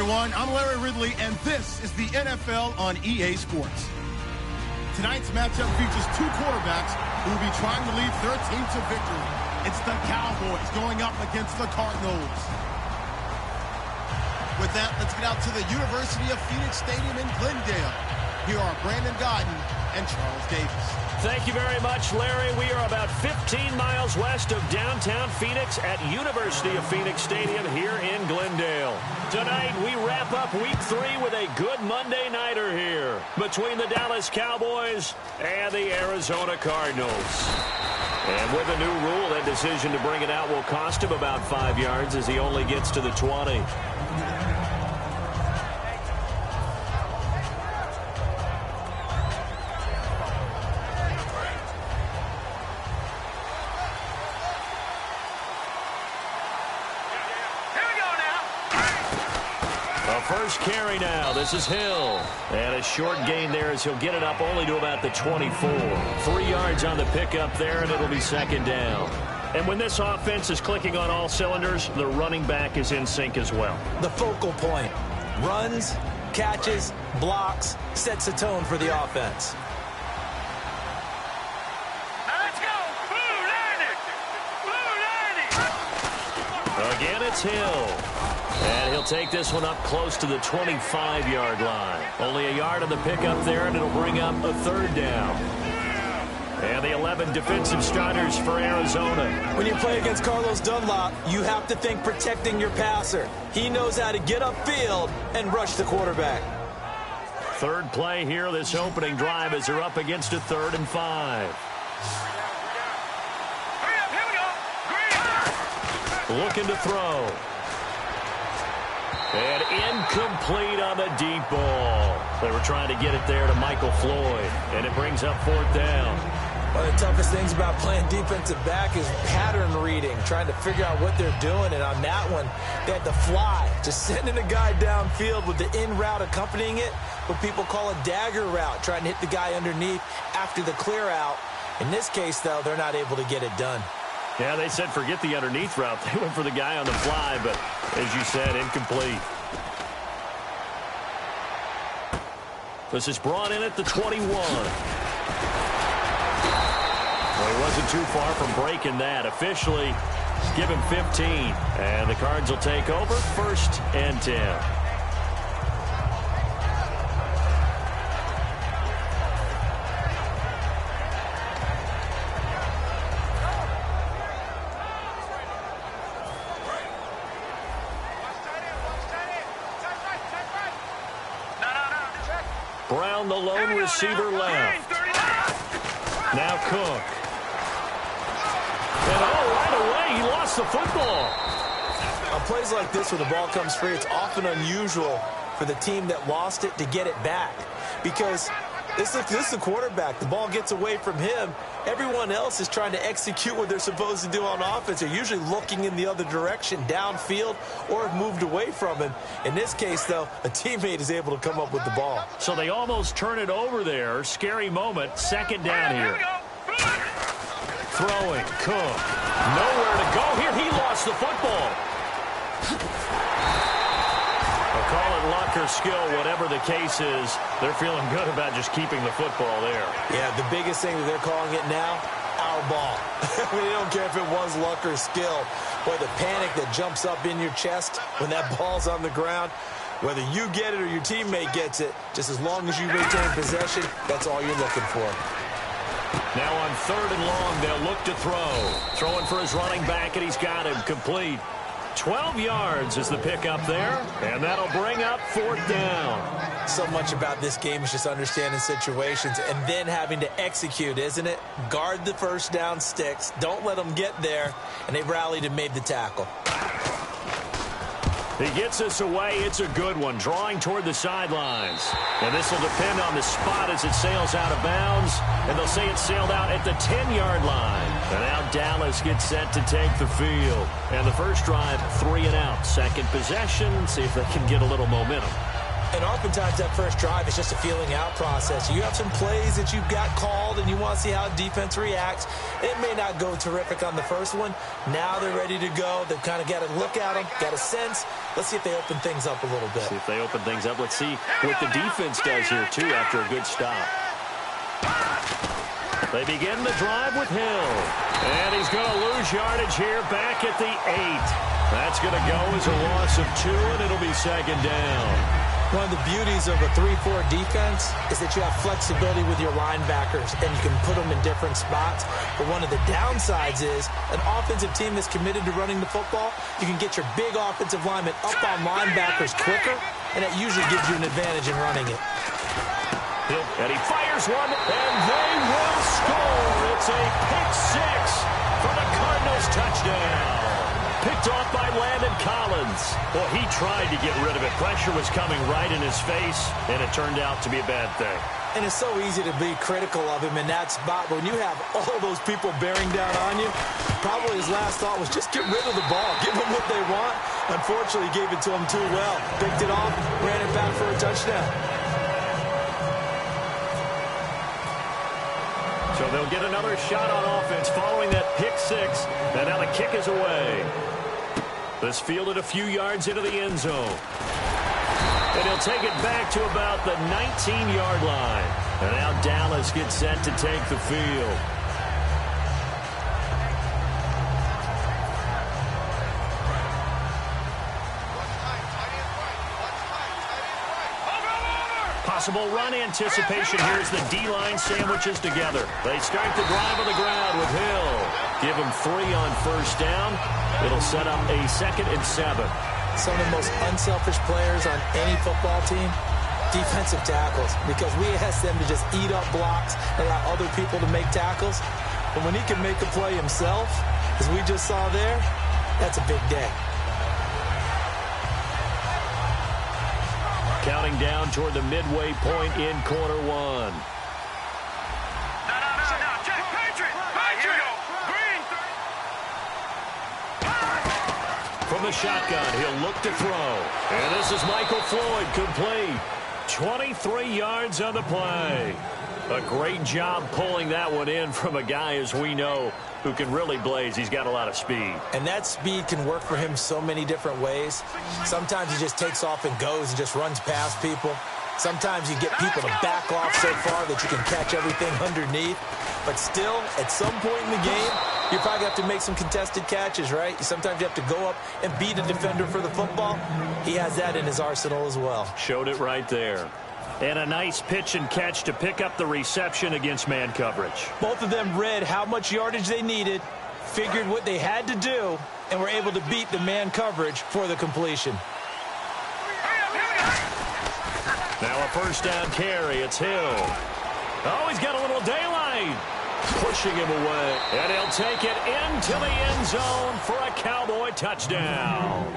everyone. I'm Larry Ridley, and this is the NFL on EA Sports. Tonight's matchup features two quarterbacks who will be trying to lead their team to victory. It's the Cowboys going up against the Cardinals. With that, let's get out to the University of Phoenix Stadium in Glendale. Here are Brandon Godden and Charles Davis. Thank you very much, Larry. We are about 15 miles west of downtown Phoenix at University of Phoenix Stadium here in Glendale. Tonight, we wrap up Week 3 with a good Monday nighter here between the Dallas Cowboys and the Arizona Cardinals. And with a new rule, that decision to bring it out will cost him about 5 yards as he only gets to the 20. First carry now. This is Hill. And a short gain there as he'll get it up only to about the 24. 3 yards on the pickup there, and it'll be second down. And when this offense is clicking on all cylinders, the running back is in sync as well. The focal point. Runs, catches, blocks, sets a tone for the offense. Let's go! Again, it's Hill. And he'll take this one up close to the 25-yard line. Only a yard on the pickup there, and it'll bring up a third down. And the 11 defensive starters for Arizona. When you play against Carlos Dunlap, you have to think protecting your passer. He knows how to get upfield and rush the quarterback. Third play here, this opening drive, as they're up against a 3rd and 5. Looking to throw. And incomplete on the deep ball. They were trying to get it there to Michael Floyd, and it brings up 4th down. One of the toughest things about playing defensive back is pattern reading, trying to figure out what they're doing. And on that one, they had to fly, just sending a guy downfield with the in route accompanying it, what people call a dagger route, trying to hit the guy underneath after the clear out. In this case, though, they're not able to get it done. Yeah, they said forget the underneath route. They went for the guy on the fly, but as you said, incomplete. This is brought in at the 21. Well, he wasn't too far from breaking that. Officially, give him 15. And the Cards will take over, 1st and 10. Brown, the lone receiver left. Now Cook. And right away, he lost the football. On plays like this where the ball comes free, it's often unusual for the team that lost it to get it back. Because this is the quarterback. The ball gets away from him. Everyone else is trying to execute what they're supposed to do on offense. They're usually looking in the other direction, downfield, or have moved away from him. In this case, though, a teammate is able to come up with the ball. So they almost turn it over there. Scary moment. 2nd down here. Throwing. Cook. Nowhere to go here. He lost the football. I'll call it luck or skill, whatever the case is. They're feeling good about just keeping the football there. Yeah, the biggest thing that they're calling it now, our ball. I mean, they don't care if it was luck or skill. Boy, the panic that jumps up in your chest when that ball's on the ground, whether you get it or your teammate gets it, just as long as you retain possession, that's all you're looking for. Now on 3rd and long, they'll look to throw. Throwing for his running back, and he's got him complete. 12 yards is the pickup there, and that'll bring up 4th down. So much about this game is just understanding situations and then having to execute, isn't it? Guard the first down sticks. Don't let them get there, and they rallied and made the tackle. He gets us away. It's a good one, drawing toward the sidelines. And this will depend on the spot as it sails out of bounds. And they'll say it sailed out at the 10-yard line. And now Dallas gets set to take the field. And the first drive, 3 and out. Second possession, see if they can get a little momentum. And oftentimes that first drive is just a feeling out process. You have some plays that you've got called and you want to see how defense reacts. It may not go terrific on the first one. Now they're ready to go. They've kind of got to look at them, got a sense. Let's see if they open things up a little bit. See if they open things up. Let's see what the defense does here, too, after a good stop. They begin the drive with Hill. And he's going to lose yardage here back at the 8. That's going to go as a loss of 2, and it'll be second down. One of the beauties of a 3-4 defense is that you have flexibility with your linebackers, and you can put them in different spots. But one of the downsides is an offensive team that's committed to running the football, you can get your big offensive linemen up on linebackers quicker, and that usually gives you an advantage in running it. And he fires one, and they will score. It's a pick 6 for the Cardinals touchdown. Picked off by Landon Collins. Well, he tried to get rid of it. Pressure was coming right in his face, and it turned out to be a bad thing. And it's so easy to be critical of him in that spot. But when you have all those people bearing down on you, probably his last thought was just get rid of the ball. Give them what they want. Unfortunately, he gave it to them too well. Picked it off, ran it back for a touchdown. So they'll get another shot on offense following that pick 6. And now the kick is away. This fielded a few yards into the end zone. And he'll take it back to about the 19-yard line. And now Dallas gets set to take the field. Possible run anticipation here as the D-line sandwiches together. They start the drive on the ground with Hill. Give him 3 on first down. It'll set up a 2nd and 7. Some of the most unselfish players on any football team, defensive tackles, because we ask them to just eat up blocks and allow other people to make tackles. But when he can make a play himself, as we just saw there, that's a big day. Counting down toward the midway point in quarter 1. From the shotgun, he'll look to throw. And this is Michael Floyd, complete. 23 yards on the play. A great job pulling that one in from a guy, as we know, who can really blaze. He's got a lot of speed. And that speed can work for him so many different ways. Sometimes he just takes off and goes and just runs past people. Sometimes you get people to back off so far that you can catch everything underneath. But still, at some point in the game, you probably have to make some contested catches, right? Sometimes you have to go up and beat a defender for the football. He has that in his arsenal as well. Showed it right there. And a nice pitch and catch to pick up the reception against man coverage. Both of them read how much yardage they needed, figured what they had to do, and were able to beat the man coverage for the completion. Now a first down carry. It's Hill. Oh, he's got a little daylight. Pushing him away. And he'll take it into the end zone for a Cowboy touchdown.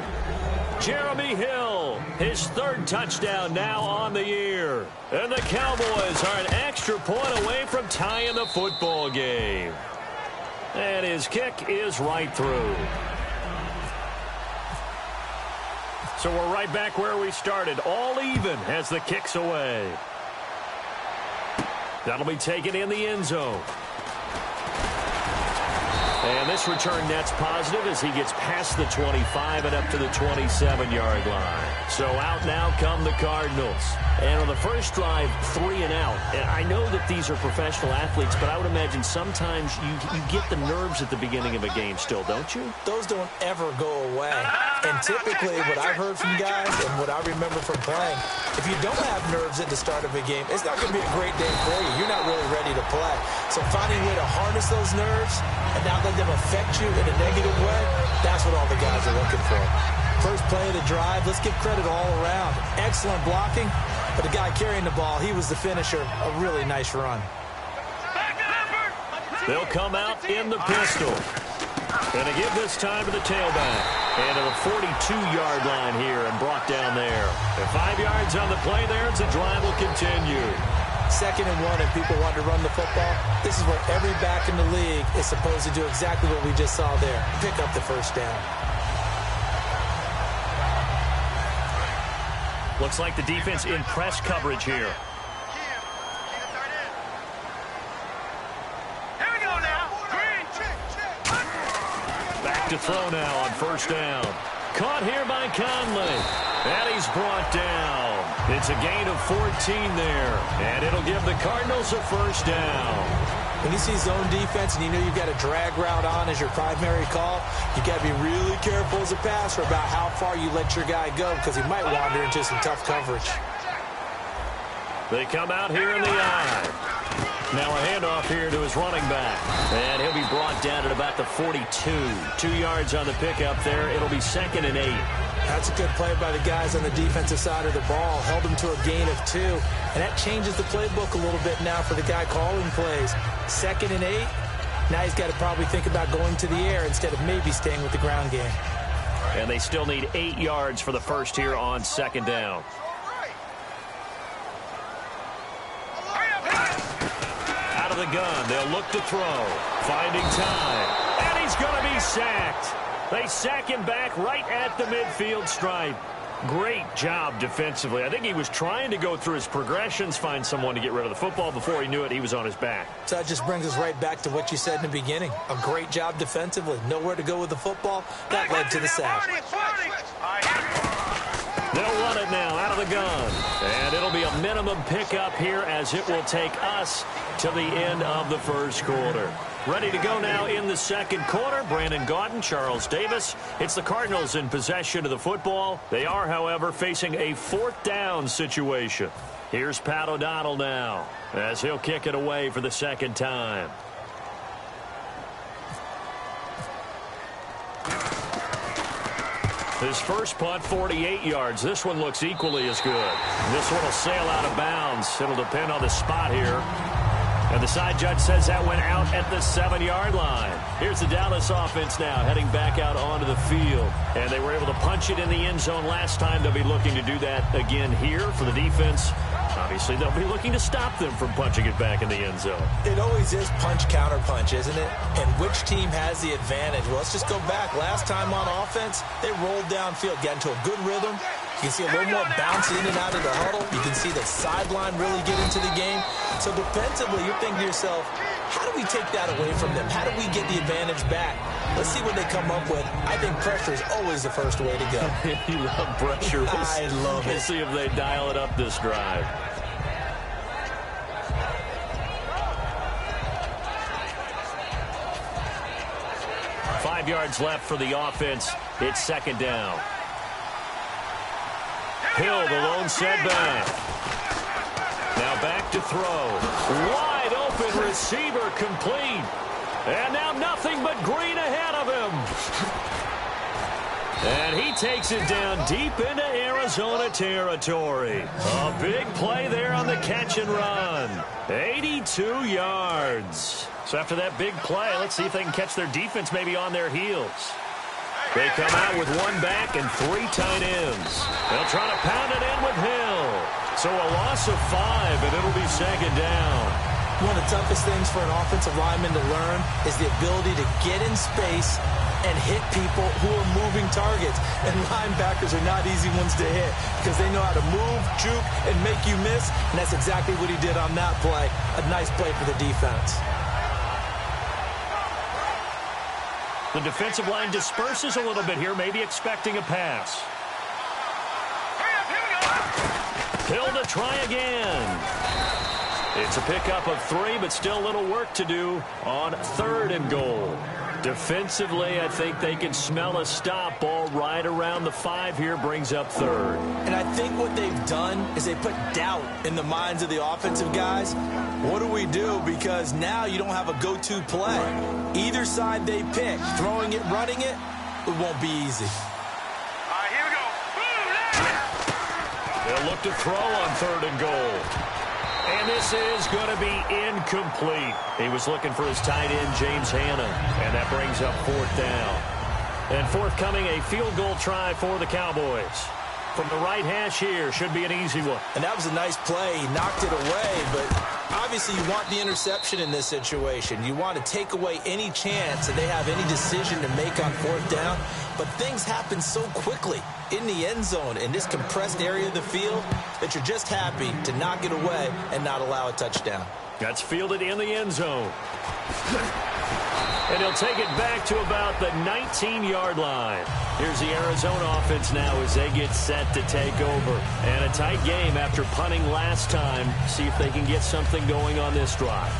Jeremy Hill, his 3rd touchdown now on the year. And the Cowboys are an extra point away from tying the football game. And his kick is right through. So we're right back where we started, all even as the kick's away. That'll be taken in the end zone. And this return net's positive as he gets past the 25 and up to the 27-yard line. So out now come the Cardinals. And on the first drive, 3 and out. And I know that these are professional athletes, but I would imagine sometimes you get the nerves at the beginning of a game still, don't you? Those don't ever go away. And typically what I've heard from guys and what I remember from playing, if you don't have nerves at the start of a game, it's not going to be a great day for you. You're not really ready to play. So finding a way to harness those nerves and not let them affect you in a negative way, that's what all the guys are looking for. First play of the drive, let's give credit all around. Excellent blocking, but the guy carrying the ball, he was the finisher. A really nice run. They'll come out in the pistol. And to give this time to the tailback. And to the 42-yard line here and brought down there. And 5 yards on the play there as the drive will continue. 2nd and 1 and people want to run the football. This is where every back in the league is supposed to do exactly what we just saw there. Pick up the first down. Looks like the defense in press coverage here. Back to throw now on first down. Caught here by Conley. And he's brought down. It's a gain of 14 there. And it'll give the Cardinals a first down. When you see zone defense and you know you've got a drag route on as your primary call, you've got to be really careful as a passer about how far you let your guy go because he might wander into some tough coverage. They come out here in the eye. Now a handoff here to his running back. And he'll be brought down at about the 42. 2 yards on the pickup there. It'll be 2nd and 8. That's a good play by the guys on the defensive side of the ball. Held them to a gain of 2. And that changes the playbook a little bit now for the guy calling plays. 2nd and 8. Now he's got to probably think about going to the air instead of maybe staying with the ground game. And they still need 8 yards for the first here on 2nd down. Out of the gun, they'll look to throw. Finding time. And he's going to be sacked. They sack him back right at the midfield stripe. Great job defensively. I think he was trying to go through his progressions, find someone to get rid of the football. Before he knew it, he was on his back. So that just brings us right back to what you said in the beginning. A great job defensively. Nowhere to go with the football. That led to the sack. They'll run it now out of the gun. And it'll be a minimum pickup here as it will take us to the end of the first quarter. Ready to go now in the second quarter. Brandon Gaudin, Charles Davis. It's the Cardinals in possession of the football. They are, however, facing a 4th down situation. Here's Pat O'Donnell now as he'll kick it away for the second time. His first punt, 48 yards. This one looks equally as good. This one will sail out of bounds. It'll depend on the spot here. And the side judge says that went out at the 7-yard line. Here's the Dallas offense now heading back out onto the field. And they were able to punch it in the end zone last time. They'll be looking to do that again here for the defense. Obviously, they'll be looking to stop them from punching it back in the end zone. It always is punch-counter-punch, isn't it? And which team has the advantage? Well, let's just go back. Last time on offense, they rolled downfield, got into a good rhythm. You can see a little more bounce in and out of the huddle. You can see the sideline really get into the game. So defensively, you're thinking to yourself, how do we take that away from them? How do we get the advantage back? Let's see what they come up with. I think pressure is always the first way to go. You love pressure. I love it. We'll see if they dial it up this drive. Five yards left for the offense. It's 2nd down. Hill, the lone setback. Now back to throw. Wide open receiver complete. And now nothing but green ahead of him. And he takes it down deep into Arizona territory. A big play there on the catch and run. 82 yards. So after that big play, let's see if they can catch their defense maybe on their heels. They come out with 1 back and 3 tight ends. They'll try to pound it in with Hill. So a loss of 5, and it'll be 2nd down. One of the toughest things for an offensive lineman to learn is the ability to get in space and hit people who are moving targets. And linebackers are not easy ones to hit because they know how to move, juke, and make you miss. And that's exactly what he did on that play. A nice play for the defense. The defensive line disperses a little bit here, maybe expecting a pass. Hill to try again. It's a pickup of 3, but still a little work to do on 3rd and goal. Defensively, I think they can smell a stop. Ball right around the 5 here, brings up 3rd. And I think what they've done is they put doubt in the minds of the offensive guys. What do we do? Because now you don't have a go-to play. Either side they pick, throwing it, running it, it won't be easy. All right, here we go. They'll look to throw on 3rd and goal. And this is going to be incomplete. He was looking for his tight end, James Hanna, and that brings up 4th down. And forthcoming, a field goal try for the Cowboys. From the right hash here, should be an easy one. And that was a nice play. He knocked it away, but Obviously, you want the interception in this situation. You want to take away any chance that they have any decision to make on fourth down. But things happen so quickly in the end zone in this compressed area of the field that you're just happy to knock it away and not allow a touchdown. That's fielded in the end zone. And he'll take it back to about the 19-yard line. Here's the Arizona offense now as they get set to take over. And a tight game after punting last time. See if they can get something going on this drive.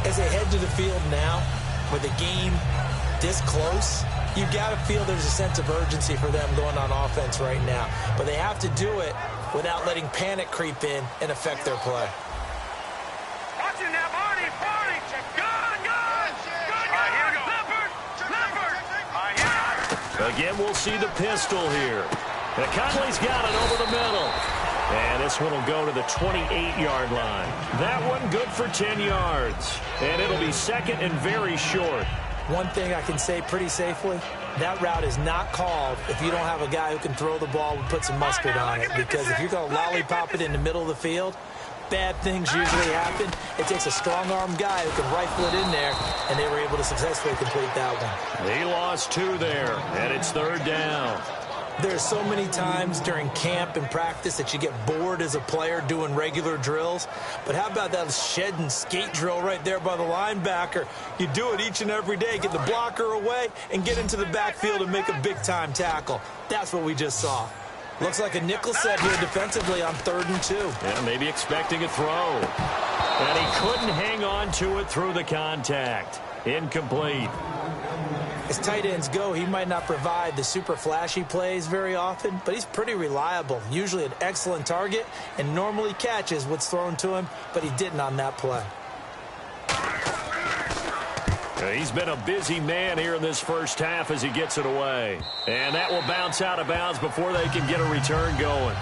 As they head to the field now, with the game this close, you've got to feel there's a sense of urgency for them going on offense right now. But they have to do it without letting panic creep in and affect their play. Watching that body. Again, we'll see the pistol here. And Conley's got it over the middle. And this one will go to the 28-yard line. That one good for 10 yards. And it'll be second and very short. One thing I can say pretty safely, that route is not called if you don't have a guy who can throw the ball and put some mustard on it. Because if you're going to lollipop it in the middle of the field, bad things usually happen. It takes a strong-arm guy who can rifle it in there, and they were able to successfully complete that one. He lost 2 there, and it's third down. There's so many times during camp and practice that you get bored as a player doing regular drills. But how about that shed and skate drill right there by the linebacker? You do it each and every day. Get the blocker away and get into the backfield and make a big-time tackle. That's what we just saw. Looks like a nickel set here defensively on 3rd and 2. Yeah, maybe expecting a throw. And he couldn't hang on to it through the contact. Incomplete. As tight ends go, he might not provide the super flashy plays very often, but he's pretty reliable, usually an excellent target, and normally catches what's thrown to him, but he didn't on that play. He's been a busy man here in this first half as he gets it away. And that will bounce out of bounds before they can get a return going.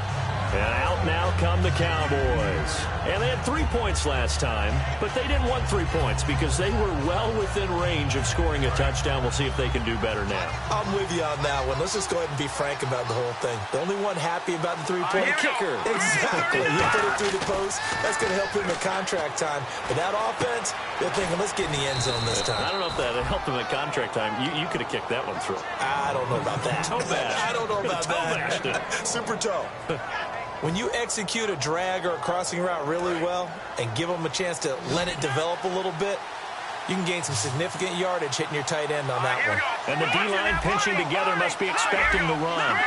And out now come the Cowboys. And they had 3 points last time, but they didn't want 3 points because they were well within range of scoring a touchdown. We'll see if they can do better now. I'm with you on that one. Let's just go ahead and be frank about the whole thing. The only one happy about the three-point kicker. Exactly. You put it through the post. That's going to help him in contract time. But that offense, they're thinking, let's get in the end zone this time. I don't know if that helped him at contract time. You could have kicked that one through. I don't know about that. Toe bash. I don't know about that. Super toe. When you execute a drag or a crossing route really well and give them a chance to let it develop a little bit, you can gain some significant yardage hitting your tight end on that one. And the D-line pinching together must be expecting the run.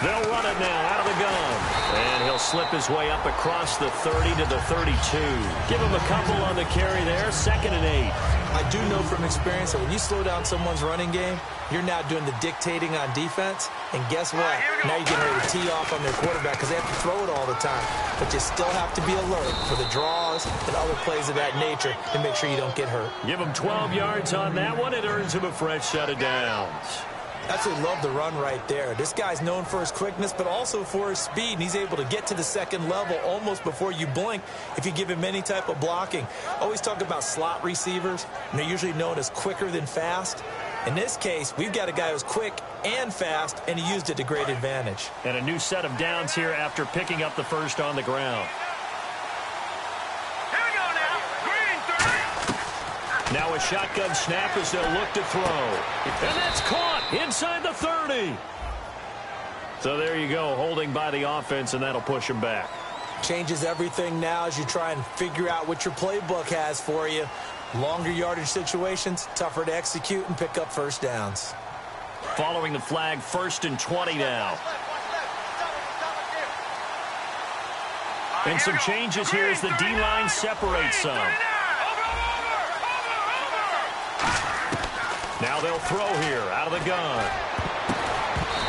They'll run it now out of the gun. And he'll slip his way up across the 30 to the 32. Give him a couple on the carry there, 2nd and 8. I do know from experience that when you slow down someone's running game, you're now doing the dictating on defense. And guess what? Now you're getting ready to tee off on their quarterback because they have to throw it all the time. But you still have to be alert for the draws and other plays of that nature to make sure you don't get hurt. Give him 12 yards on that one. It earns him a fresh set of downs. Absolutely love the run right there. This guy's known for his quickness, but also for his speed. And he's able to get to the second level almost before you blink if you give him any type of blocking. Always talk about slot receivers, and they're usually known as quicker than fast. In this case, we've got a guy who's quick and fast, and he used it to great advantage. And a new set of downs here after picking up the first on the ground. Here we go now. Green 30. Now a shotgun snap as they'll look to throw. And that's caught inside the 30. So there you go, holding by the offense, and that'll push him back. Changes everything now as you try and figure out what your playbook has for you. Longer yardage situations, tougher to execute and pick up first downs. Following the flag, 1st and 20 now. And some changes here as the D-line separates some. Now they'll throw here out of the gun.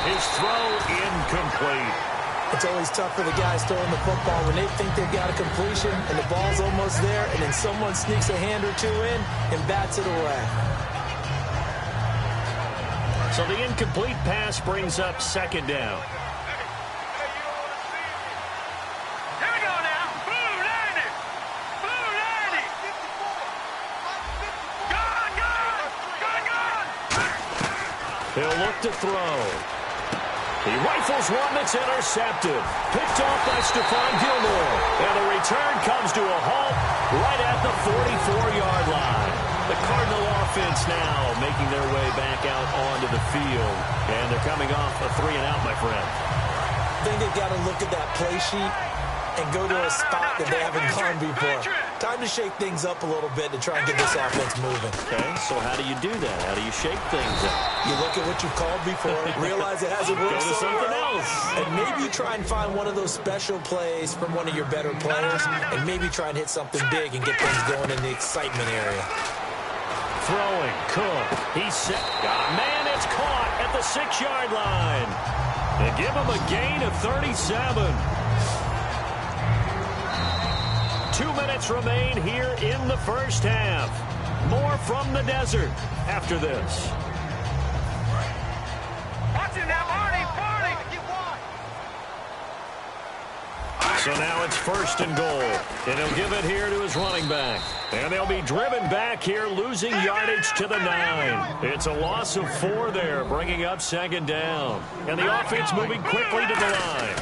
His throw incomplete. It's always tough for the guys throwing the football when they think they've got a completion and the ball's almost there, and then someone sneaks a hand or two in and bats it away. So the incomplete pass brings up 2nd down. Here we go now. Blue 90. Blue 90. Gone. He'll look to throw. He rifles one that's intercepted. Picked off by Stephon Gilmore. And the return comes to a halt right at the 44-yard line. The Cardinal offense now making their way back out onto the field. And they're coming off a 3-and-out, my friend. I think they've got to look at that play sheet and go to a spot that they haven't gone before. Time to shake things up a little bit to try and get this offense moving. Okay, so how do you do that? How do you shake things up? You look at what you've called before, realize it hasn't worked Go to something else. And maybe you try and find one of those special plays from one of your better players, and maybe try and hit something big and get things going in the excitement area. Throwing, Cook. He's set. Got a man. It's caught at the 6-yard line. They give him a gain of 37. 2 minutes remain here in the first half. More from the desert after this. Watch it now, Marty. So now it's 1st and goal. And he'll give it here to his running back. And they'll be driven back here, losing yardage to the 9. It's a loss of 4 there, bringing up 2nd down. And the offense moving quickly to the line.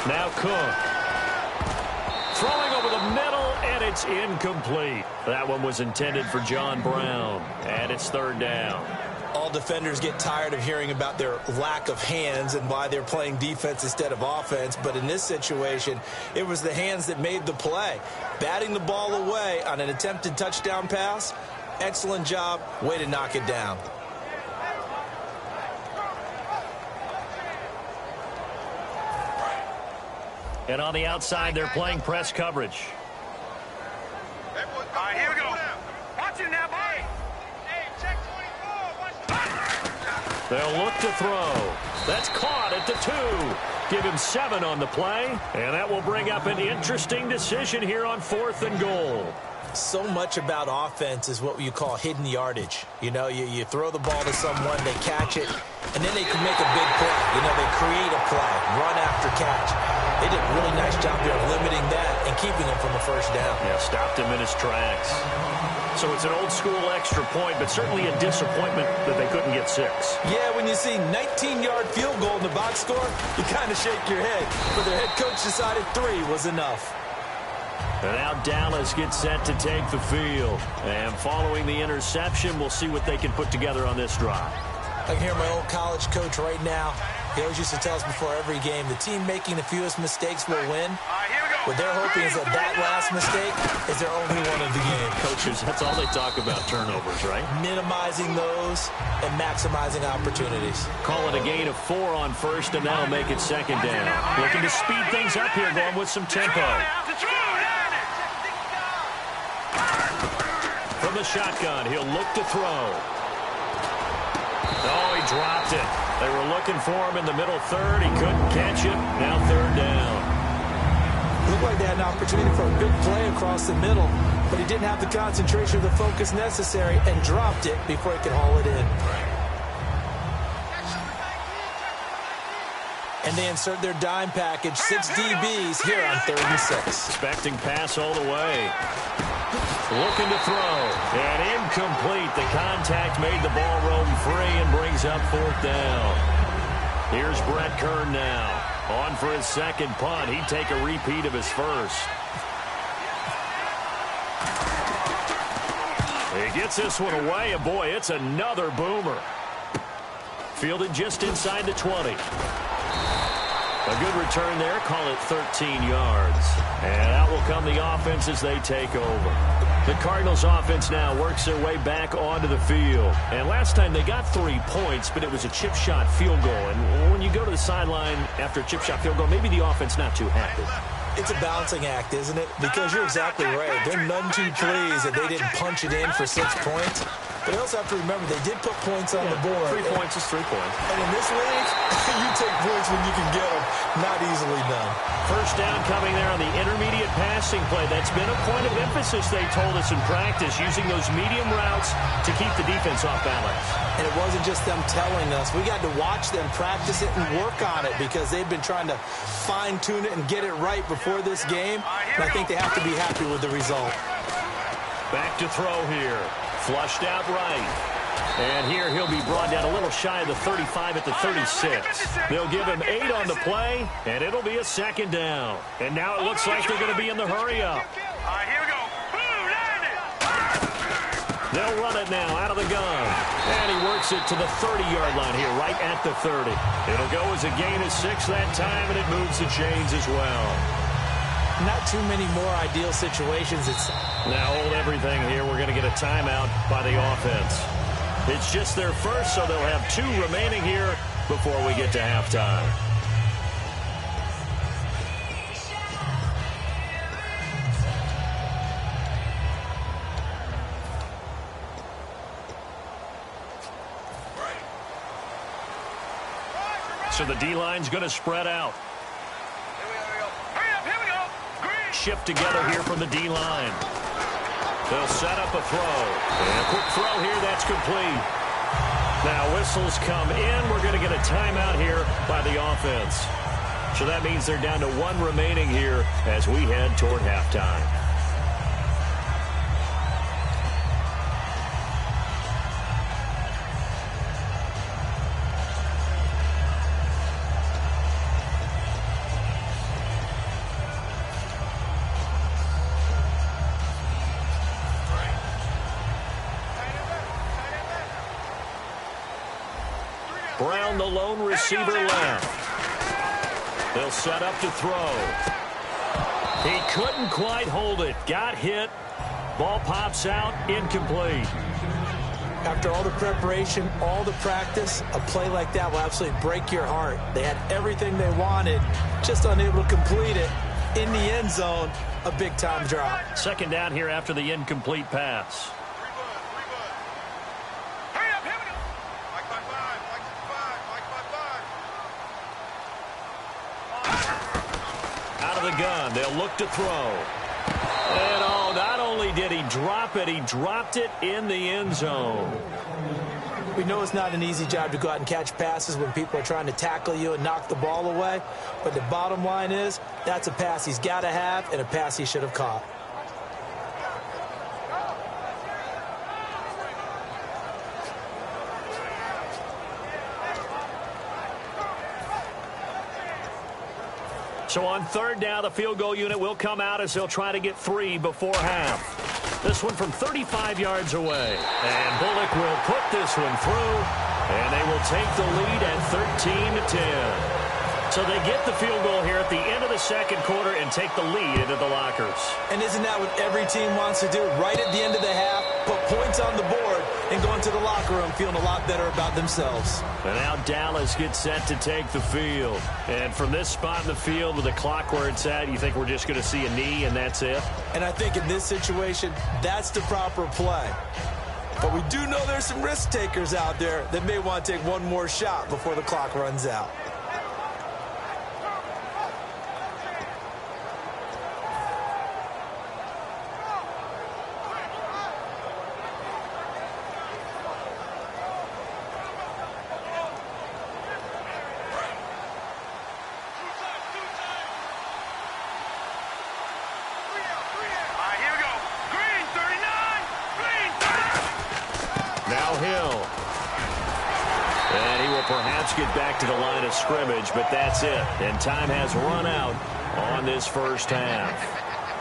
Now Cook. Throwing over the middle, and it's incomplete. That one was intended for John Brown. And it's 3rd down. All defenders get tired of hearing about their lack of hands and why they're playing defense instead of offense. But in this situation, it was the hands that made the play. Batting the ball away on an attempted touchdown pass. Excellent job. Way to knock it down. And on the outside, they're playing press coverage. All right, here we go. Watch it now, boy. Hey, check 24. They'll look to throw. That's caught at the 2. Give him 7 on the play. And that will bring up an interesting decision here on 4th and goal. So much about offense is what you call hidden yardage. You know, you throw the ball to someone, they catch it, and then they can make a big play. You know, they create a play, run after catch. They did a really nice job here of limiting that and keeping him from a 1st down. Yeah, stopped him in his tracks. So it's an old-school extra point, but certainly a disappointment that they couldn't get 6. Yeah, when you see 19-yard field goal in the box score, you kind of shake your head. But their head coach decided 3 was enough. And now Dallas gets set to take the field. And following the interception, we'll see what they can put together on this drive. I can hear my old college coach right now. He always used to tell us before every game, the team making the fewest mistakes will win. What they're hoping is that last mistake is their only one of the game. Coaches, that's all they talk about, turnovers, right? Minimizing those and maximizing opportunities. Call it a gain of 4 on 1st, and that'll make it 2nd down. Looking to speed things up here, going with some tempo. From the shotgun, he'll look to throw. Oh, he dropped it. They were looking for him in the middle 3rd. He couldn't catch it. Now 3rd down. Looked like they had an opportunity for a big play across the middle, but he didn't have the concentration or the focus necessary and dropped it before he could haul it in. And they insert their dime package, 6 DBs here on 3rd and 6. Expecting pass all the way. Looking to throw. And incomplete. The contact made the ball roam free and brings up 4th down. Here's Brett Kern now. On for his 2nd punt. He'd take a repeat of his 1st. He gets this one away, and boy, it's another boomer. Fielded just inside the 20. A good return there. Call it 13 yards. And out will come the offense as they take over. The Cardinals offense now works their way back onto the field. And last time they got 3 points, but it was a chip shot field goal. And when you go to the sideline after a chip shot field goal, maybe the offense not too happy. It's a balancing act, isn't it? Because you're exactly right. They're none too pleased that they didn't punch it in for 6 points. But you also have to remember they did put points on the board. 3 points is 3 points. And in this league, you take points when you can get them. Not easily done. 1st down coming there on the intermediate passing play. That's been a point of emphasis, they told us in practice, using those medium routes to keep the defense off balance. And it wasn't just them telling us. We got to watch them practice it and work on it because they've been trying to fine-tune it and get it right before this game. And I think they have to be happy with the result. Back to throw here. Flushed out right. And here he'll be brought down a little shy of the 35 at the 36. They'll give him 8 on the play, and it'll be a second down. And now it looks like they're going to be in the hurry-up. All right, here we go. Boom, land it. They'll run it now out of the gun. And he works it to the 30-yard line here, right at the 30. It'll go as a gain of 6 that time, and it moves the chains as well. Not too many more ideal situations. Now hold everything here. We're going to get a timeout by the offense. It's just their first, so they'll have 2 remaining here before we get to halftime. So the D-line's going to spread out. Here we go. Green. Shift together here from the D-line. They'll set up a throw. And a quick throw here, that's complete. Now whistles come in. We're going to get a timeout here by the offense. So that means they're down to 1 remaining here as we head toward halftime. Brown, the lone receiver left. They'll set up to throw. He couldn't quite hold it. Got hit. Ball pops out. Incomplete. After all the preparation, all the practice, a play like that will absolutely break your heart. They had everything they wanted, just unable to complete it. In the end zone, a big-time drop. Second down here after the incomplete pass. The gun. They'll look to throw. And oh, not only did he drop it, he dropped it in the end zone. We know it's not an easy job to go out and catch passes when people are trying to tackle you and knock the ball away. But the bottom line is, that's a pass he's got to have and a pass he should have caught. So on third down, the field goal unit will come out as they'll try to get 3 before half. This one from 35 yards away. And Bullock will put this one through, and they will take the lead at 13-10. So they get the field goal here at the end of the second quarter and take the lead into the lockers. And isn't that what every team wants to do? Right at the end of the half, put points on the board and go into the locker room feeling a lot better about themselves. And now Dallas gets set to take the field. And from this spot in the field with the clock where it's at, you think we're just going to see a knee and that's it? And I think in this situation, that's the proper play. But we do know there's some risk takers out there that may want to take one more shot before the clock runs out. Get back to the line of scrimmage, but that's it. And time has run out on this first half.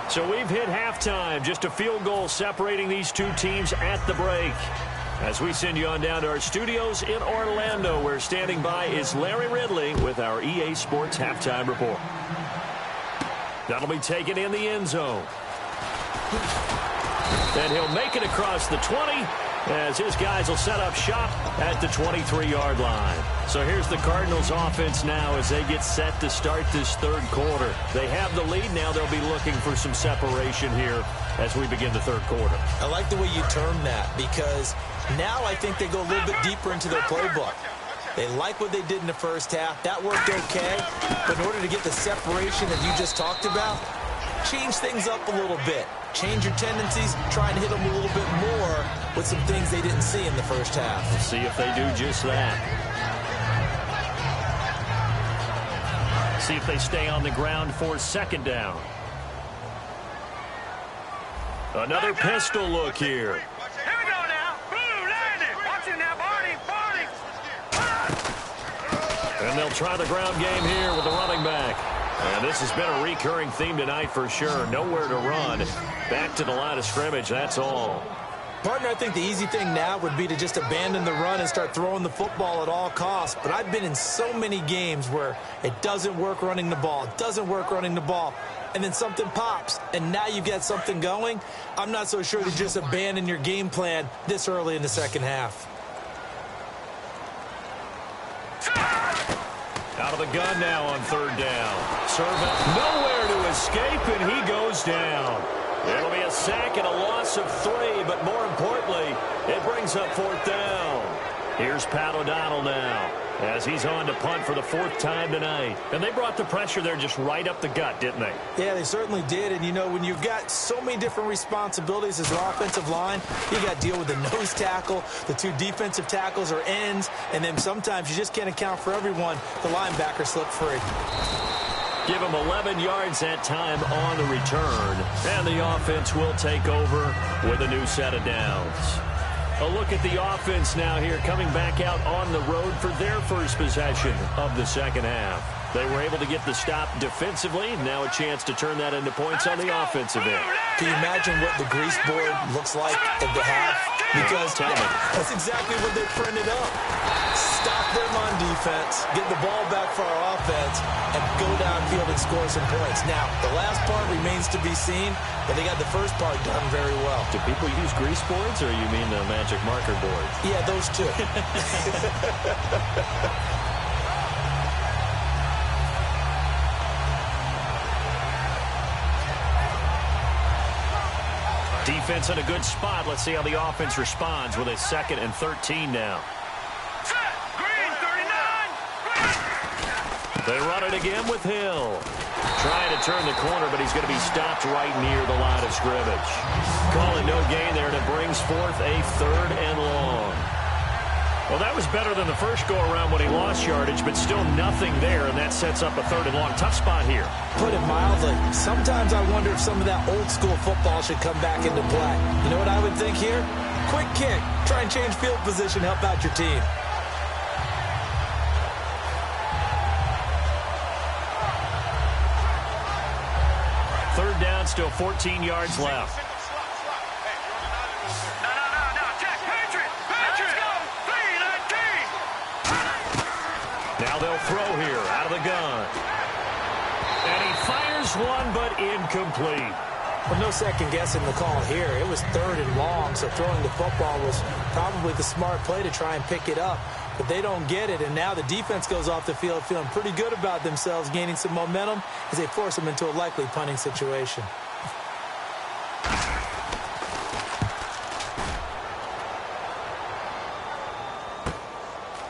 So we've hit halftime. Just a field goal separating these two teams at the break. As we send you on down to our studios in Orlando, where standing by is Larry Ridley with our EA Sports Halftime Report. That'll be taken in the end zone. And he'll make it across the 20 as his guys will set up shop at the 23-yard line. So here's the Cardinals offense now as they get set to start this third quarter. They have the lead now. They'll be looking for some separation here as we begin the third quarter. I like the way you term that because now I think they go a little bit deeper into their playbook. They like what they did in the first half. That worked okay. But in order to get the separation that you just talked about, change things up a little bit. Change your tendencies, try and hit them a little bit more with some things they didn't see in the first half. We'll see if they do just that. See if they stay on the ground for second down. Another pistol look here. Here we go now. Blue, land it. Watch it And they'll try the ground game here with the running back. And this has been a recurring theme tonight for sure. Nowhere to run. Back to the line of scrimmage, that's all. Partner, I think the easy thing now would be to just abandon the run and start throwing the football at all costs. But I've been in so many games where it doesn't work running the ball. It doesn't work running the ball. And then something pops, and now you get something going. I'm not so sure to just abandon your game plan this early in the second half. Out of the gun now on third down. Serve out nowhere to escape, and he goes down. It'll be a sack and a loss of 3, but more importantly, it brings up fourth down. Here's Pat O'Donnell now as he's on to punt for the 4th time tonight. And they brought the pressure there just right up the gut, didn't they? Yeah, they certainly did. And, you know, when you've got so many different responsibilities as an offensive line, you got to deal with the nose tackle, the 2 defensive tackles or ends, and then sometimes you just can't account for everyone. The linebacker slipped free. Give him 11 yards that time on the return. And the offense will take over with a new set of downs. A look at the offense now here, coming back out on the road for their first possession of the second half. They were able to get the stop defensively. Now a chance to turn that into points on the offensive end. Can you imagine what the grease board looks like at the half? Because that's exactly what they printed up. Stop them on defense, get the ball back for our offense, and go downfield and score some points. Now, the last part remains to be seen, but they got the first part done very well. Do people use grease boards, or you mean the magic marker board? Yeah, those two. Defense in a good spot. Let's see how the offense responds with a 2nd and 13 now. They run it again with Hill. Trying to turn the corner, but he's going to be stopped right near the line of scrimmage. Call it no gain there, and it brings forth a 3rd and long. Well, that was better than the first go-around when he lost yardage, but still nothing there, and that sets up a 3rd and long. Tough spot here. Put it mildly, sometimes I wonder if some of that old-school football should come back into play. You know what I would think here? Quick kick. Try and change field position, help out your team. Third down, still 14 yards left. Now they'll throw here out of the gun. And he fires one, but incomplete. Well, no second guessing the call here. It was 3rd and long, so throwing the football was probably the smart play to try and pick it up. But they don't get it, and now the defense goes off the field feeling pretty good about themselves, gaining some momentum as they force them into a likely punting situation.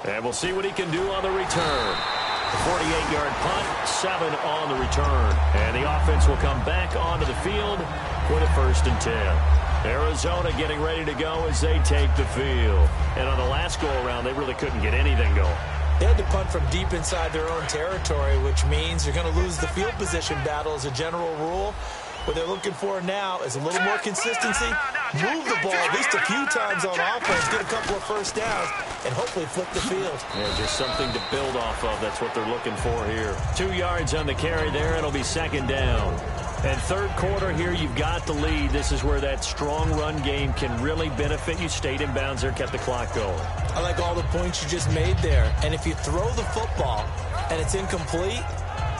And we'll see what he can do on the return. A 48-yard punt, 7 on the return. And the offense will come back onto the field with a 1st and 10. Arizona getting ready to go as they take the field. And on the last go-around, they really couldn't get anything going. They had to punt from deep inside their own territory, which means you're going to lose the field position battle as a general rule. What they're looking for now is a little more consistency, move the ball at least a few times on offense, get a couple of first downs, and hopefully flip the field. Yeah, just something to build off of. That's what they're looking for here. 2 yards on the carry there. It'll be 2nd down. And 3rd quarter here, you've got the lead. This is where that strong run game can really benefit you. Stayed in bounds there, kept the clock going. I like all the points you just made there. And if you throw the football and it's incomplete,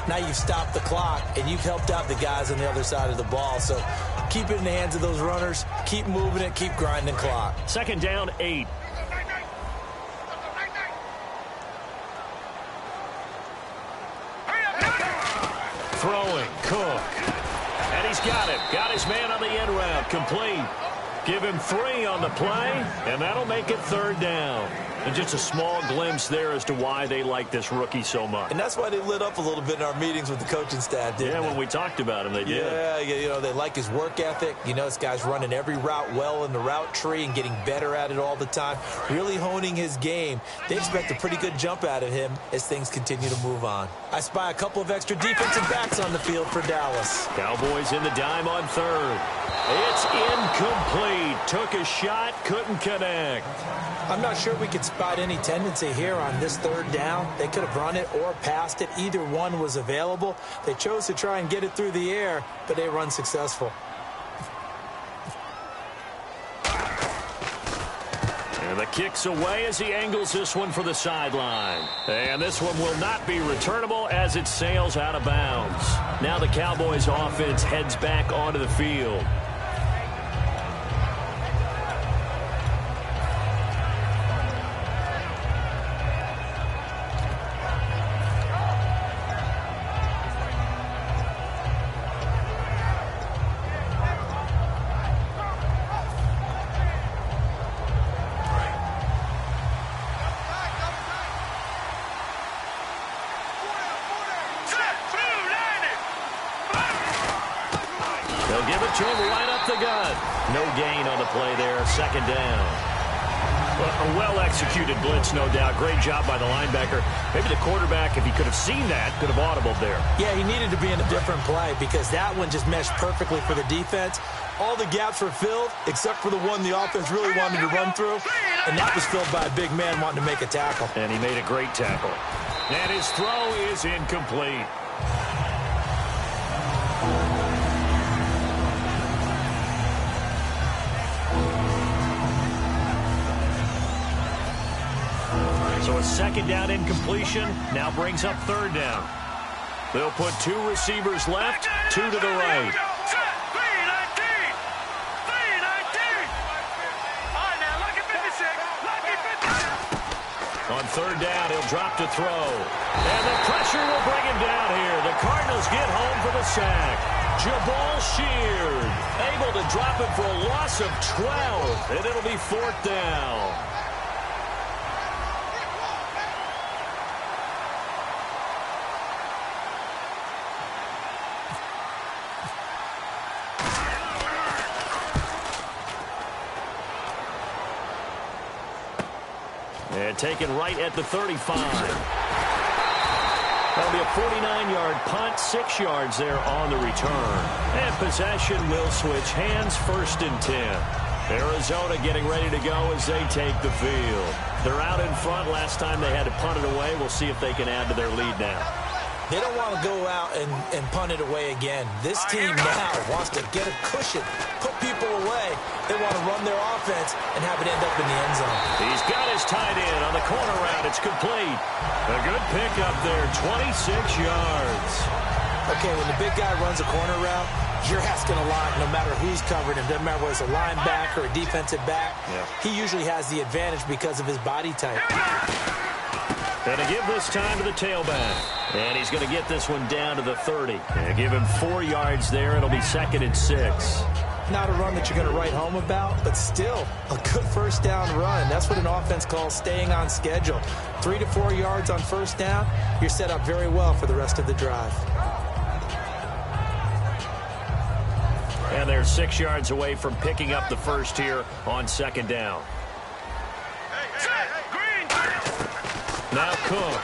now you've stopped the clock and you've helped out the guys on the other side of the ball. So keep it in the hands of those runners. Keep moving it. Keep grinding clock. 2nd down, 8. Throwing, Cook. And he's got it. Got his man on the end route. Complete. Give him 3 on the play, and that'll make it 3rd down. And just a small glimpse there as to why they like this rookie so much. And that's why they lit up a little bit in our meetings with the coaching staff, didn't they? Yeah, when we talked about him, they did. Yeah, you know, they like his work ethic. You know, this guy's running every route well in the route tree and getting better at it all the time, really honing his game. They expect a pretty good jump out of him as things continue to move on. I spy a couple of extra defensive backs on the field for Dallas. Cowboys in the dime on 3rd. It's incomplete. Took a shot, couldn't connect. I'm not sure we could spot any tendency here on this third down. They could have run it or passed it. Either one was available. They chose to try and get it through the air, but they were unsuccessful. And the kick's away as he angles this one for the sideline. And this one will not be returnable as it sails out of bounds. Now the Cowboys offense heads back onto the field. They'll give it to him right up the gut. No gain on the play there. Second down. A well-executed blitz, no doubt. Great job by the linebacker. Maybe the quarterback, if he could have seen that, could have audibled there. Yeah, he needed to be in a different play because that one just meshed perfectly for the defense. All the gaps were filled except for the one the offense really wanted to run through, and that was filled by a big man wanting to make a tackle. And he made a great tackle. And his throw is incomplete. So a second down incompletion now brings up third down. They'll put two receivers left, two to the right. On third down, he'll drop to throw. And the pressure will bring him down here. The Cardinals get home for the sack. Jabal Sheard able to drop it for a loss of 12. And it'll be fourth down. And taken right at the 35. That'll be a 49-yard punt, 6 yards there on the return. And possession will switch hands, first and 10. Arizona getting ready to go as they take the field. They're out in front. Last time they had to punt it away. We'll see if they can add to their lead now. They don't want to go out and punt it away again. This team now wants to get a cushion, put people away. They want to run their offense and have it end up in the end zone. He's got his tight end on the corner route. It's complete. A good pickup there, 26 yards. Okay, when the big guy runs a corner route, you're asking a lot no matter who's covering him. Doesn't matter whether it's a linebacker or a defensive back. Yeah. He usually has the advantage because of his body type. Going to give this time to the tailback. And he's going to get this one down to the 30. And give him 4 yards there. It'll be second and 6. Not a run that you're going to write home about, but still a good first down run. That's what an offense calls staying on schedule. 3 to 4 yards on first down, you're set up very well for the rest of the drive. And they're 6 yards away from picking up the first here on second down. Now Cook.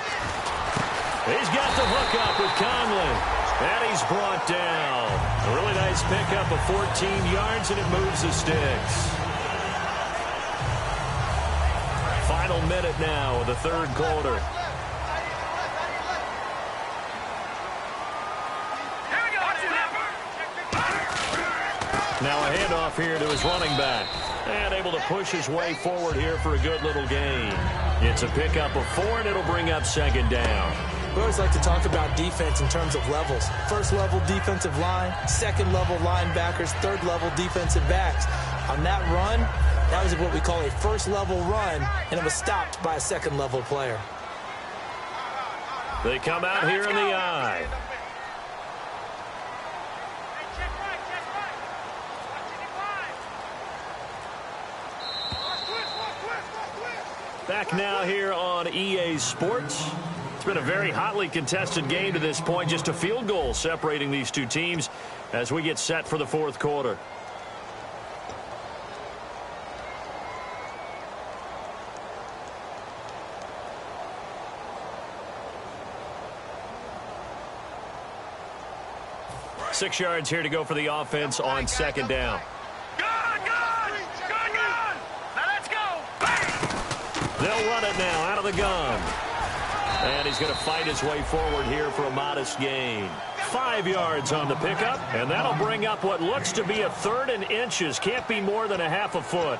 He's got the hook up with Conley. And he's brought down. A really nice pickup of 14 yards, and it moves the sticks. Final minute now of the third quarter. Now a handoff here to his running back. And able to push his way forward here for a good little gain. It's a pickup of 4, and it'll bring up second down. We always like to talk about defense in terms of levels. First level defensive line, second level linebackers, third level defensive backs. On that run, that was what we call a first level run, and it was stopped by a second level player. They come out here in the eye. Back now here on EA Sports. It's been a very hotly contested game to this point. Just a field goal separating these two teams as we get set for the fourth quarter. Six yards here to go for the offense on second down. They'll run it now out of the gun. And he's going to fight his way forward here for a modest gain. 5 yards on the pickup, and that'll bring up what looks to be a 3rd and inches. Can't be more than a half a foot.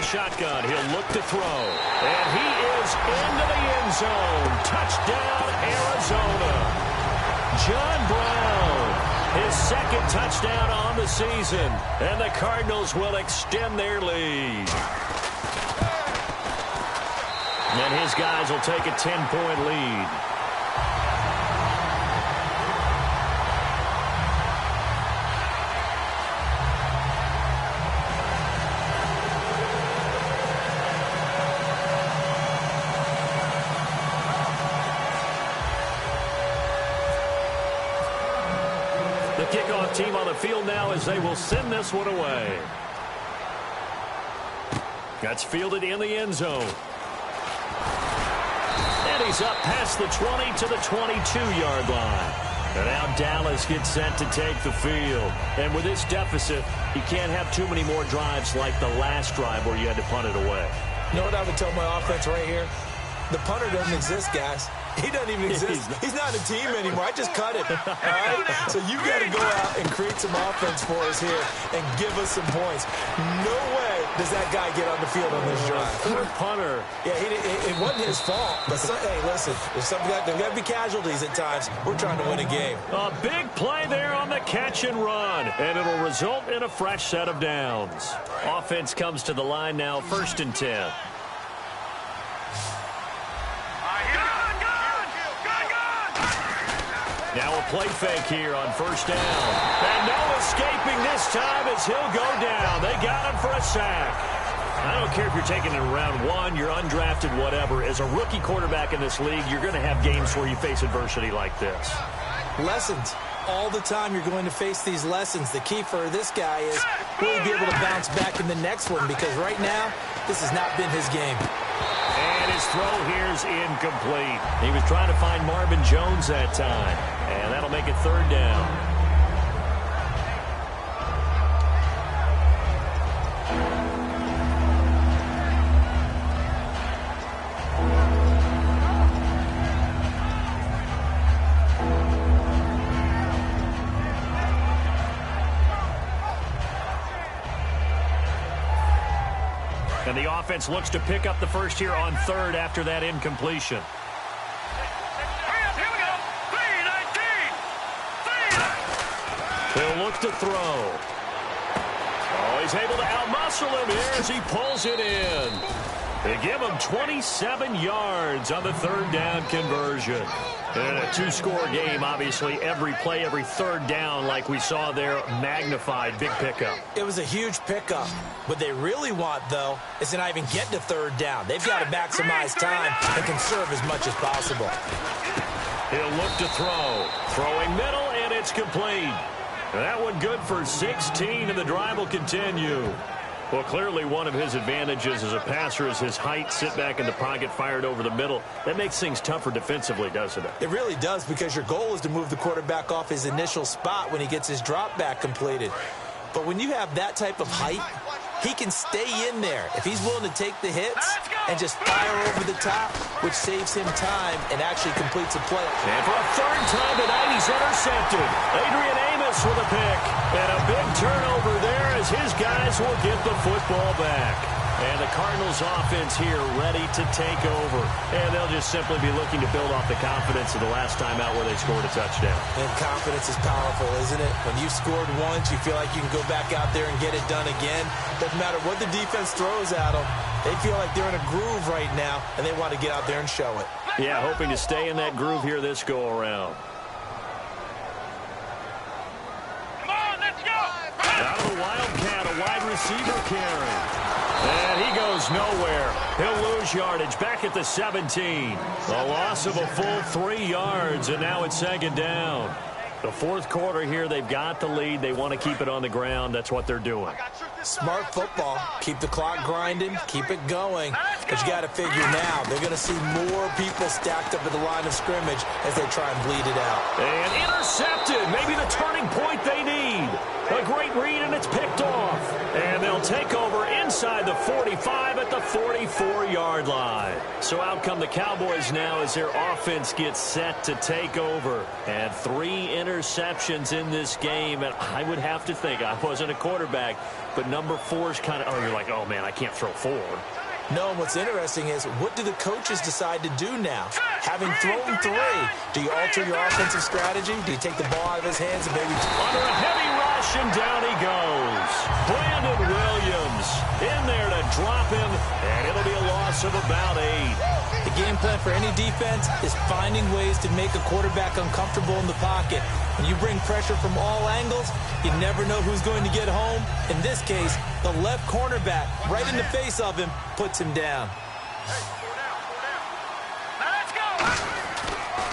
Shotgun, he'll look to throw, and he is into the end zone. Touchdown, Arizona. John Brown, his 2nd touchdown on the season, and the Cardinals will extend their lead. And his guys will take a 10-point lead. Kickoff team on the field now as they will send this one away. That's fielded in the end zone. And he's up past the 20 to the 22-yard line. And now Dallas gets set to take the field. And with this deficit, you can't have too many more drives like the last drive where you had to punt it away. You know what I would tell my offense right here? The punter doesn't exist, guys. He doesn't even exist. He's not a team anymore. I just cut him. All right? So you got to go out and create some offense for us here and give us some points. No way does that guy get on the field on this drive. Poor punter. Yeah, it wasn't his fault. But hey, listen, there's got to be casualties at times. We're trying to win a game. A big play there on the catch and run, and it'll result in a fresh set of downs. Offense comes to the line now, 1st and 10. Now a play fake here on 1st down. And no escaping this time as he'll go down. They got him for a sack. I don't care if you're taking it in round 1, you're undrafted, whatever. As a rookie quarterback in this league, you're going to have games where you face adversity like this. Lessons. All the time you're going to face these lessons. The key for this guy is will he be able to bounce back in the next one, because right now, this has not been his game. And his throw here's incomplete. He was trying to find Marvin Jones that time. And that'll make it 3rd down. And the offense looks to pick up the first here on 3rd after that incompletion. He'll look to throw. Oh, he's able to outmuscle him here as he pulls it in. They give him 27 yards on the 3rd down conversion. And a 2-score game, obviously, every play, every 3rd down, like we saw there, magnified, big pickup. It was a huge pickup. What they really want, though, is to not even get to 3rd down. They've got to maximize time and conserve as much as possible. He'll look to throw. Throwing middle, and it's complete. That one good for 16, and the drive will continue. Well, clearly one of his advantages as a passer is his height, sit back in the pocket, fired over the middle. That makes things tougher defensively, doesn't it? It really does, because your goal is to move the quarterback off his initial spot when he gets his drop back completed. But when you have that type of height, he can stay in there if he's willing to take the hits and just fire over the top, which saves him time and actually completes a play. And for a 3rd time tonight, he's intercepted. Adrian Amos with a pick. And a big turnover there as his guys will get the football back. And the Cardinals offense here ready to take over. And they'll just simply be looking to build off the confidence of the last time out where they scored a touchdown. And confidence is powerful, isn't it? When you scored once, you feel like you can go back out there and get it done again. Doesn't matter what the defense throws at them. They feel like they're in a groove right now, and they want to get out there and show it. Yeah, hoping to stay in that groove here this go-around. Out of the Wildcat, a wide receiver carry. And he goes nowhere. He'll lose yardage back at the 17. A loss of a full 3 yards, and now it's second down. The fourth quarter here, they've got the lead. They want to keep it on the ground. That's what they're doing. Smart football. Keep the clock grinding. Keep it going. But you got to figure now, they're going to see more people stacked up at the line of scrimmage as they try and bleed it out. And intercepted. Maybe the turning point they need. A great read, and it's picked off. And they'll take over inside the 45 at the 44-yard line. So out come the Cowboys now as their offense gets set to take over. And 3 interceptions in this game. And I would have to think, I wasn't a quarterback, but number 4 is kind of, you're like, oh, man, I can't throw 4. No, what's interesting is, what do the coaches decide to do now? Having thrown 3, do you alter your offensive strategy? Do you take the ball out of his hands and maybe... Under a heavy rush, and down he goes. Brandon Williams in there to drop him, and it'll be a loss of about 8. The game plan for any defense is finding ways to make a quarterback uncomfortable in the pocket. When you bring pressure from all angles, you never know who's going to get home. In this case, the left cornerback, right in the face of him, puts him down.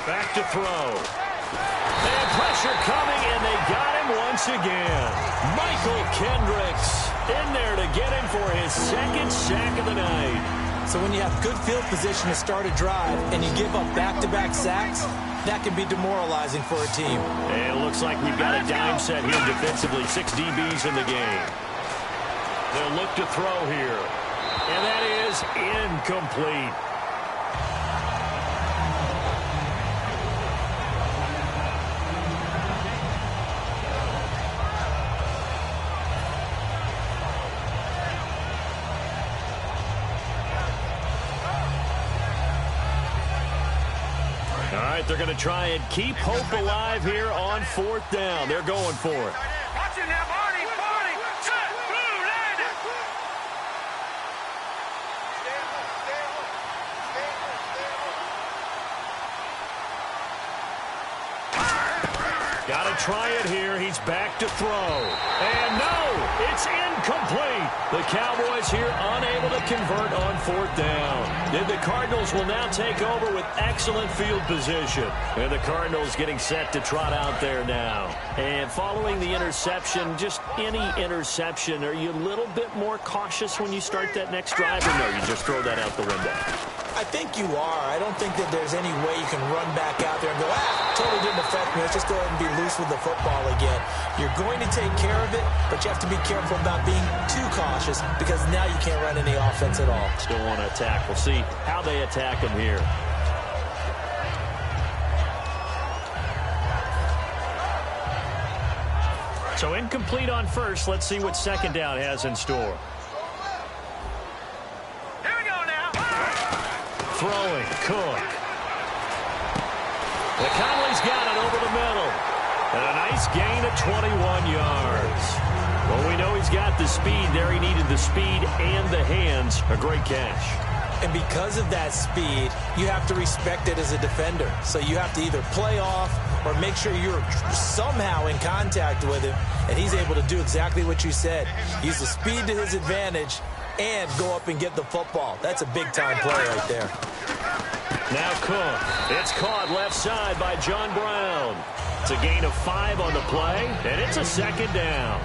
Back to throw. And pressure coming, and they got him once again. Michael Kendricks in there to get him for his 2nd sack of the night. So when you have good field position to start a drive and you give up back-to-back sacks, that can be demoralizing for a team. And it looks like we've got a dime set here defensively. 6 DBs in the game. They'll look to throw here. And that is incomplete. All right, they're going to try and keep hope alive here on 4th down. They're going for it. Watch it now, Barney, Barney. Set, blue, land it. Got to try it here. He's back to throw. And no, it's incomplete. The Cowboys here unable to convert on 4th down. And the Cardinals will now take over with excellent field position. And the Cardinals getting set to trot out there now. And following the interception, just any interception, are you a little bit more cautious when you start that next drive? Or no, you just throw that out the window? I think you are. I don't think that there's any way you can run back out there and go, totally didn't affect me. Let's just go ahead and be loose with the football again. You're going to take care of it, but you have to be careful about being too cautious because now you can't run any offense at all. Still want to attack. We'll see how they attack him here. So incomplete on first. Let's see what 2nd down has in store. Throwing, Cook. McConnelly's got it over the middle. And a nice gain of 21 yards. Well, we know he's got the speed there. He needed the speed and the hands. A great catch. And because of that speed, you have to respect it as a defender. So you have to either play off or make sure you're somehow in contact with him. And he's able to do exactly what you said. Use the speed to his advantage and go up and get the football. That's a big-time play right there. Now Cook. It's caught left side by John Brown. It's a gain of 5 on the play, and it's a 2nd down.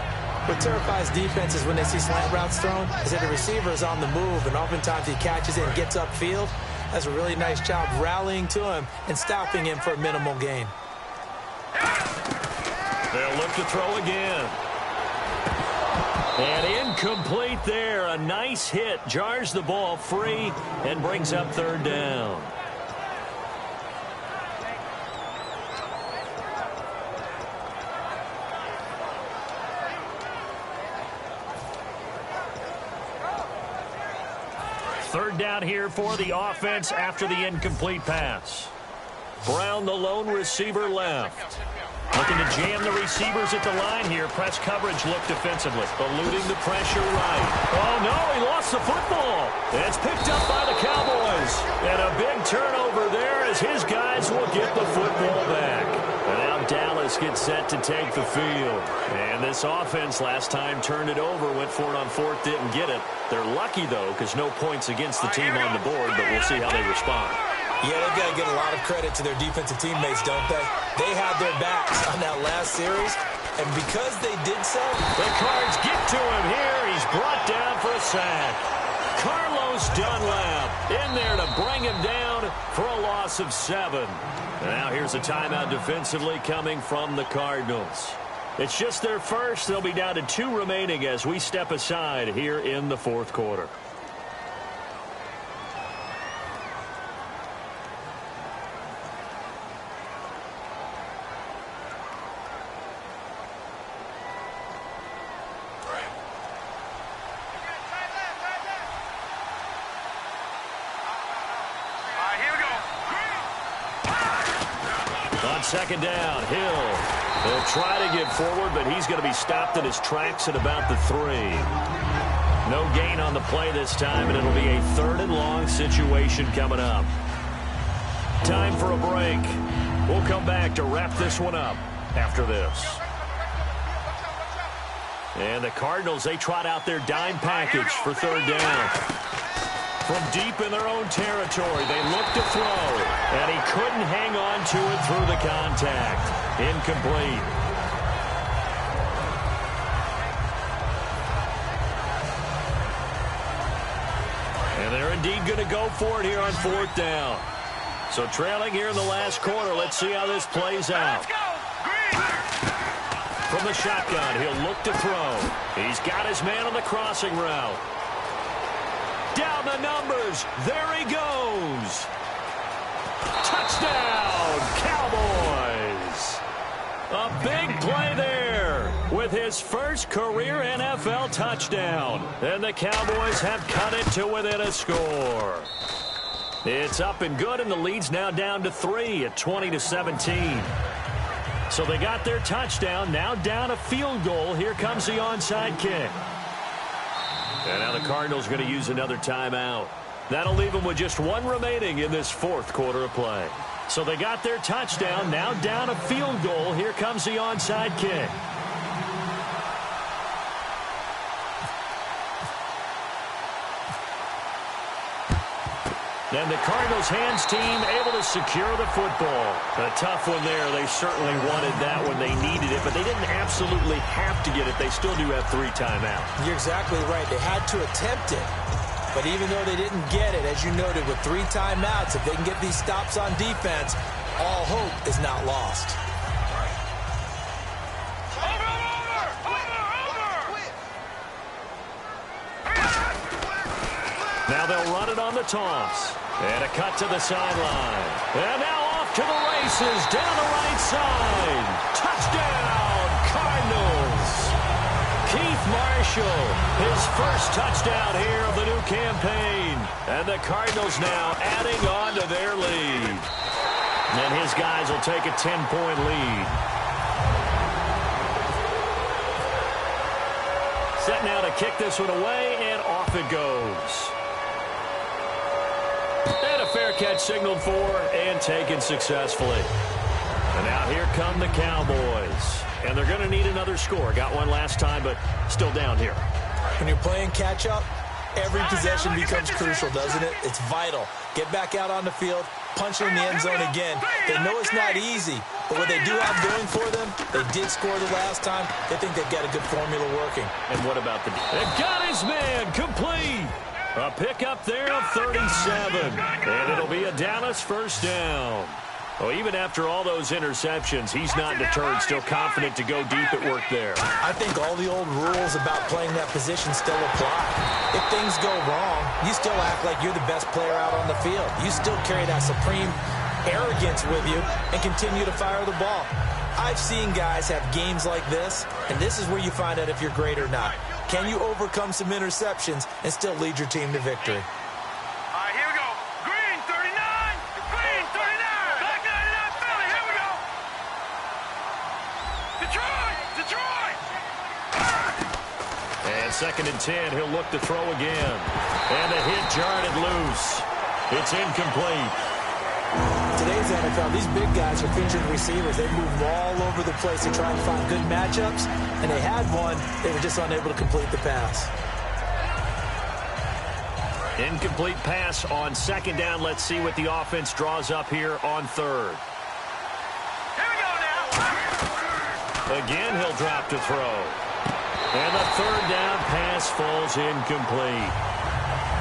What terrifies defenses when they see slant routes thrown is that the receiver is on the move, and oftentimes he catches it and gets upfield. That's a really nice job rallying to him and stopping him for a minimal gain. They'll look to throw again. And incomplete there. A nice hit. Jars the ball free and brings up 3rd down. Third down here for the offense after the incomplete pass. Brown, the lone receiver, left. Looking to jam the receivers at the line here. Press coverage look defensively. Eluding the pressure right. Oh, no, he lost the football. It's picked up by the Cowboys. And a big turnover there as his guys will get the football back. And now Dallas gets set to take the field. And this offense last time turned it over, went for it on fourth, didn't get it. They're lucky, though, because no points against the team on the board, but we'll see how they respond. Yeah, they've got to give a lot of credit to their defensive teammates, don't they? They had their backs on that last series, and because they did so, the Cards get to him here. He's brought down for a sack. Carlos Dunlap in there to bring him down for a loss of 7. And now here's a timeout defensively coming from the Cardinals. It's just their first. They'll be down to 2 remaining as we step aside here in the fourth quarter. Second down, Hill. They'll try to get forward, but he's going to be stopped in his tracks at about the 3. No gain on the play this time, and it'll be a 3rd and long situation coming up. Time for a break. We'll come back to wrap this one up after this. And the Cardinals, they trot out their dime package for 3rd down. From deep in their own territory, they look to throw, and he couldn't hang on to it through the contact. Incomplete. And they're indeed going to go for it here on 4th down. So trailing here in the last quarter, let's see how this plays out. From the shotgun, he'll look to throw. He's got his man on the crossing route. Down the numbers. There he goes. Touchdown, Cowboys. A big play there with his first career NFL touchdown. And the Cowboys have cut it to within a score. It's up and good, and the lead's now down to 3 at 20-17. So they got their touchdown, now down a field goal. Here comes the onside kick. And now the Cardinals are going to use another timeout. That'll leave them with just 1 remaining in this 4th quarter of play. So they got their touchdown, now down a field goal. Here comes the onside kick. And the Cardinals hands team able to secure the football. A tough one there. They certainly wanted that when they needed it, but they didn't absolutely have to get it. They still do have 3 timeouts. You're exactly right. They had to attempt it. But even though they didn't get it, as you noted, with 3 timeouts, if they can get these stops on defense, all hope is not lost. Now they'll run it on the toss. And a cut to the sideline. And now off to the races down the right side. Touchdown, Cardinals. Keith Marshall, his first touchdown here of the new campaign. And the Cardinals now adding on to their lead. And his guys will take a 10-point lead. Set now to kick this one away, and off it goes. And a fair catch signaled for and taken successfully. And now here come the Cowboys. And they're going to need another score. Got one last time, but still down here. When you're playing catch-up, every possession becomes crucial, doesn't it? It's vital. Get back out on the field, punch in the end zone again. They know it's not easy, but what they do have going for them, they did score the last time. They think they've got a good formula working. And what about the... They got his man complete. A pickup there of 37. And it'll be a Dallas first down. Well, even after all those interceptions, he's not deterred, still confident to go deep at work there. I think all the old rules about playing that position still apply. If things go wrong, you still act like you're the best player out on the field. You still carry that supreme arrogance with you and continue to fire the ball. I've seen guys have games like this, and this is where you find out if you're great or not. Can you overcome some interceptions and still lead your team to victory? Second and 10, he'll look to throw again. And the hit jarred it loose. It's incomplete. Today's NFL, these big guys are featured receivers. They move all over the place to try and find good matchups, and they had one. They were just unable to complete the pass. Incomplete pass on second down. Let's see what the offense draws up here on third. Here we go now. Again, he'll drop to throw. And the third down pass falls incomplete.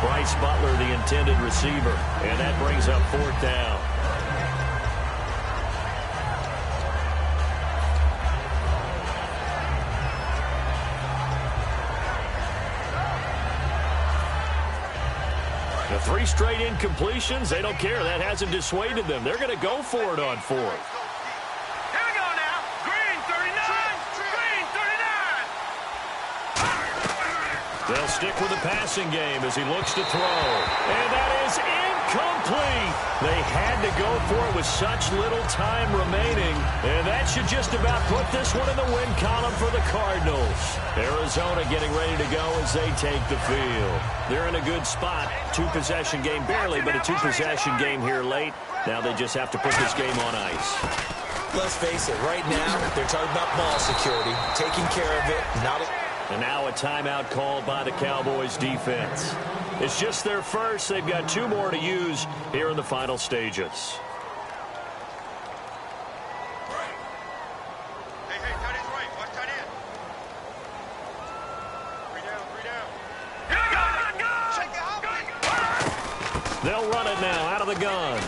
Bryce Butler, the intended receiver. And that brings up fourth down. The 3 straight incompletions, they don't care. That hasn't dissuaded them. They're going to go for it on fourth. Here we go now. Green 39. Green 39. They'll stick with the passing game as he looks to throw. And that is incomplete. They had to go for it with such little time remaining. And that should just about put this one in the win column for the Cardinals. Arizona getting ready to go as they take the field. They're in a good spot. 2-possession game, barely, but a 2-possession game here late. Now they just have to put this game on ice. Let's face it, right now, they're talking about ball security, taking care of it, not a... And now a timeout called by the Cowboys defense. It's just their first. They've got 2 more to use here in the final stages. Hey, tight end's right. Watch tight end. 3 down, 3 down. Here we go. Shake it out. They'll run it now out of the gun.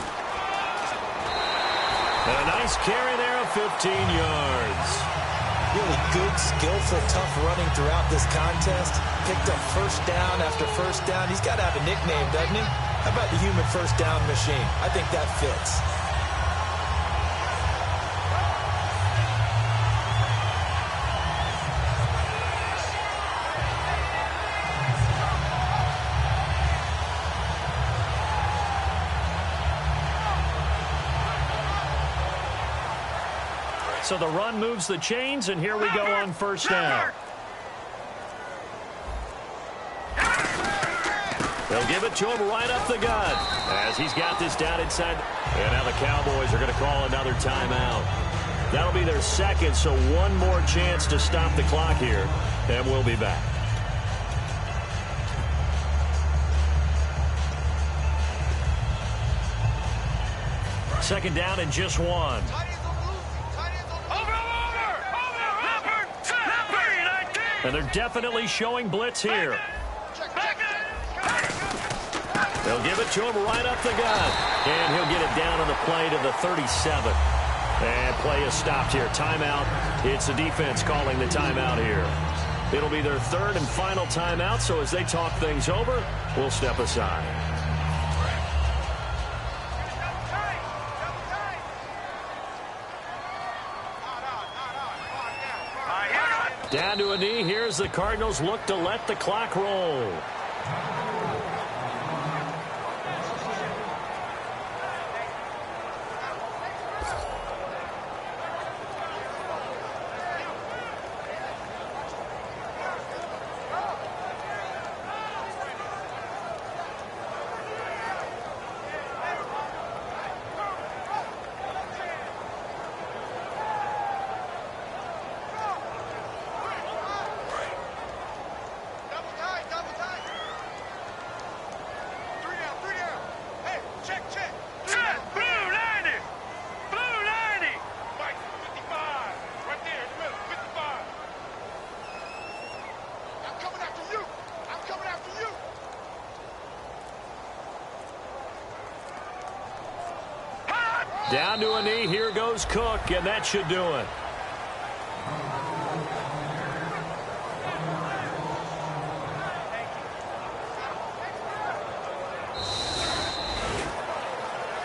And a nice carry there of 15 yards. Really good, skillful, tough running throughout this contest. Picked up first down after first down. He's got to have a nickname, doesn't he? How about the human first down machine? I think that fits. So the run moves the chains, and here we go on first down. They'll give it to him right up the gut as he's got this down inside. And now the Cowboys are going to call another timeout. That'll be their second, so one more chance to stop the clock here, and we'll be back. Second down and just one. And they're definitely showing blitz here. They'll give it to him right up the gut. And he'll get it down on the play to the 37. And play is stopped here. Timeout. It's the defense calling the timeout here. It'll be their third and final timeout, so as they talk things over, we'll step aside. Down to a knee. Here's the Cardinals look to let the clock roll. Down to a knee. Here goes Cook, and that should do it.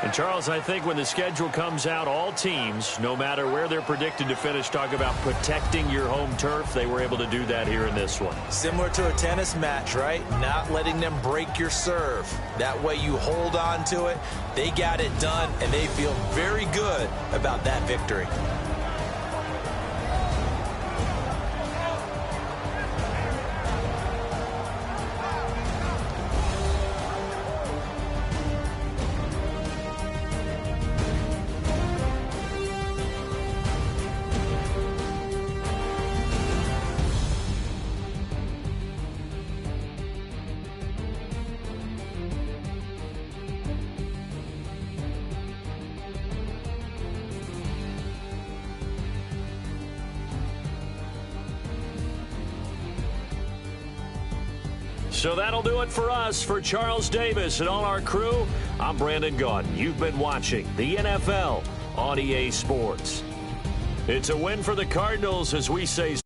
And, Charles, I think when the schedule comes out, all teams, no matter where they're predicted to finish, talk about protecting your home turf. They were able to do that here in this one. Similar to a tennis match, right? Not letting them break your serve. That way you hold on to it. They got it done, and they feel very good about that victory. So that'll do it for us. For Charles Davis and all our crew, I'm Brandon Gaudin. You've been watching the NFL on EA Sports. It's a win for the Cardinals, as we say.